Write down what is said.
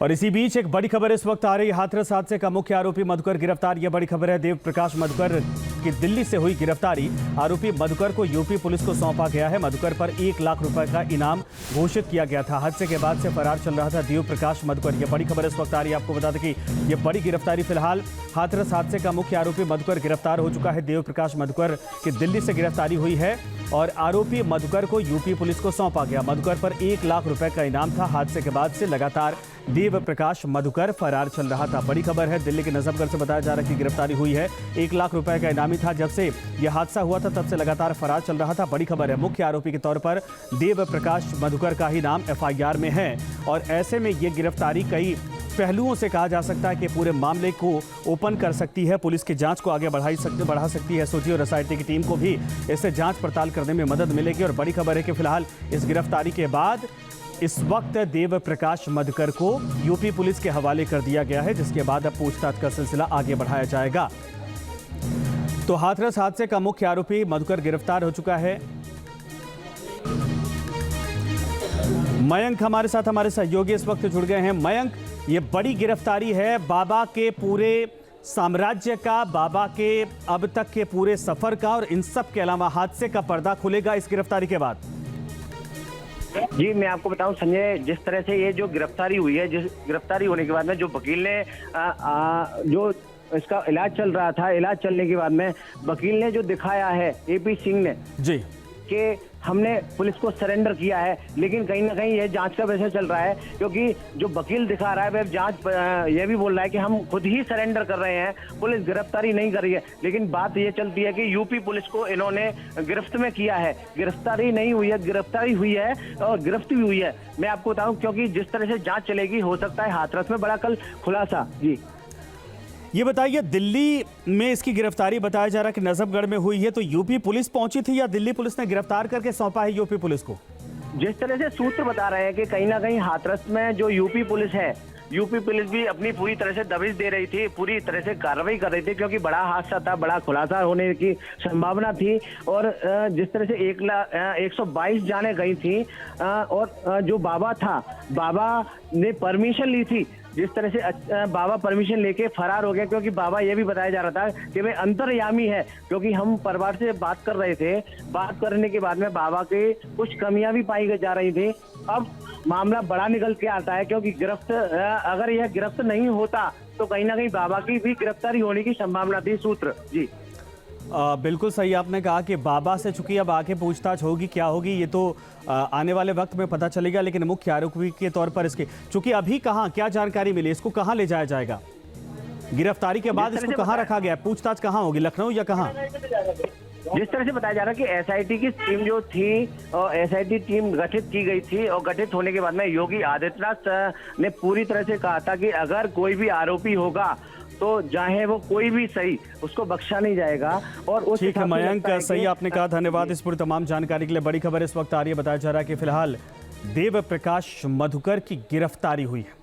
और इसी बीच एक बड़ी खबर इस वक्त आ रही है। हाथरस हादसे का मुख्य आरोपी मधुकर गिरफ्तार। यह बड़ी खबर है। देव प्रकाश मधुकर की दिल्ली से हुई गिरफ्तारी। आरोपी मधुकर को यूपी पुलिस को सौंपा गया है। मधुकर पर 1 लाख रुपए का इनाम घोषित किया गया था। हादसे के बाद से फरार चल रहा था देव प्रकाश मधुकर। यह बड़ी खबर इस वक्त आ रही है। आपको बता दें कि यह बड़ी गिरफ्तारी फिलहाल हाथरस हादसे का मुख्य आरोपी मधुकर गिरफ्तार हो चुका है। देव प्रकाश मधुकर की दिल्ली से गिरफ्तारी हुई है और आरोपी मधुकर को यूपी पुलिस को सौंपा गया। मधुकर पर 1 लाख रुपए का इनाम था। हादसे के बाद से लगातार देव प्रकाश मधुकर फरार चल रहा था। बड़ी खबर है। दिल्ली के नजफगढ़ से बताया जा रहा है कि गिरफ्तारी हुई है। 1 लाख रुपए का इनामी था। जब से यह हादसा हुआ था तब से लगातार फरार चल रहा था। बड़ी खबर है। मुख्य आरोपी के तौर पर देव प्रकाश मधुकर का ही नाम एफआईआर में है और ऐसे में यह गिरफ्तारी कई पहलुओं से कहा जा सकता है कि पूरे मामले को ओपन कर सकती है, पुलिस की जांच को आगे बढ़ा सकती है। एसओजी और एसआईटी की टीम को भी इससे जांच पड़ताल करने में मदद मिलेगी। और बड़ी खबर है कि फिलहाल इस गिरफ्तारी के बाद इस वक्त देव प्रकाश मधुकर को यूपी पुलिस के हवाले कर दिया गया है, जिसके बाद अब पूछताछ का सिलसिला आगे बढ़ाया जाएगा। तो हाथरस हादसे का मुख्य आरोपी मधुकर गिरफ्तार हो चुका है। मयंक हमारे साथ, हमारे सहयोगी इस वक्त जुड़ गए हैं। मयंक, ये बड़ी गिरफ्तारी है बाबा के पूरे साम्राज्य का, बाबा के अब तक के पूरे सफर का, और इन सब के अलावा हादसे का पर्दा खुलेगा इस गिरफ्तारी के बाद। जी, मैं आपको बताऊं संजय, जिस तरह से ये जो गिरफ्तारी हुई है, जिस गिरफ्तारी होने के बाद में जो वकील ने जो इसका इलाज चल रहा था, इलाज चलने के बाद में वकील ने जो दिखाया है एपी सिंह ने जी कि हमने पुलिस को सरेंडर किया है, लेकिन कहीं ना कहीं ये जांच का विषय चल रहा है, क्योंकि जो वकील दिखा रहा है वह जांच ये भी बोल रहा है कि हम खुद ही सरेंडर कर रहे हैं, पुलिस गिरफ्तारी नहीं कर रही है। लेकिन बात ये चलती है कि यूपी पुलिस को इन्होंने गिरफ्त में किया है, गिरफ्तारी नहीं हुई है, गिरफ्तारी हुई है और गिरफ्त भी हुई है। मैं आपको बताऊं, क्योंकि जिस तरह से जाँच चलेगी हो सकता है हाथरस में बड़ा कल खुलासा। जी, ये बताइए, दिल्ली में इसकी गिरफ्तारी बताया जा रहा है कि नजफगढ़ में हुई है, तो यूपी पुलिस पहुंची थी या दिल्ली पुलिस ने गिरफ्तार करके सौंपा है यूपी पुलिस को? जिस तरह से सूत्र बता रहे हैं कि कहीं ना कहीं हाथरस में जो यूपी पुलिस है, यूपी पुलिस भी अपनी पूरी तरह से दबिश दे रही थी, पूरी तरह से कार्रवाई कर रही थी, क्योंकि बड़ा हादसा था, बड़ा खुलासा होने की संभावना थी। और जिस तरह से 122 जाने गई थी और जो बाबा था, बाबा ने परमिशन ली थी। जिस तरह से बाबा परमिशन लेके फरार हो गया, क्योंकि बाबा ये भी बताया जा रहा था कि वे अंतर्यामी है, क्योंकि हम परिवार से बात कर रहे थे, बात करने के बाद में बाबा के कुछ कमियां भी पाई जा रही थी। अब मामला बड़ा निकल के आता है, क्योंकि अगर यह गिरफ्त नहीं होता तो कहीं ना कहीं बाबा की भी गिरफ्तारी होने की संभावना थी। सूत्र जी बिल्कुल सही आपने कहा कि बाबा से चूंकि अब आगे पूछताछ होगी, क्या होगी ये तो आने वाले वक्त में पता चलेगा। लेकिन मुख्य आरोपी के तौर पर इसके चूंकि अभी कहाँ क्या जानकारी मिली, इसको कहाँ ले जाया जाएगा गिरफ्तारी के बाद, इसको कहाँ रखा गया, पूछताछ कहाँ होगी, लखनऊ या कहाँ? जिस तरह से बताया जा रहा है कि एसआईटी की टीम जो थी और एसआईटी टीम गठित की गई थी, और गठित होने के बाद में योगी आदित्यनाथ ने पूरी तरह से कहा था कि अगर कोई भी आरोपी होगा तो चाहे वो कोई भी सही, उसको बख्शा नहीं जाएगा। और उस ठीक है मयंक, सही आपने कहा, धन्यवाद इस पूरी तमाम जानकारी के लिए। बड़ी खबर इस वक्त आ रही है। बताया जा रहा है कि फिलहाल देव प्रकाश मधुकर की गिरफ्तारी हुई है।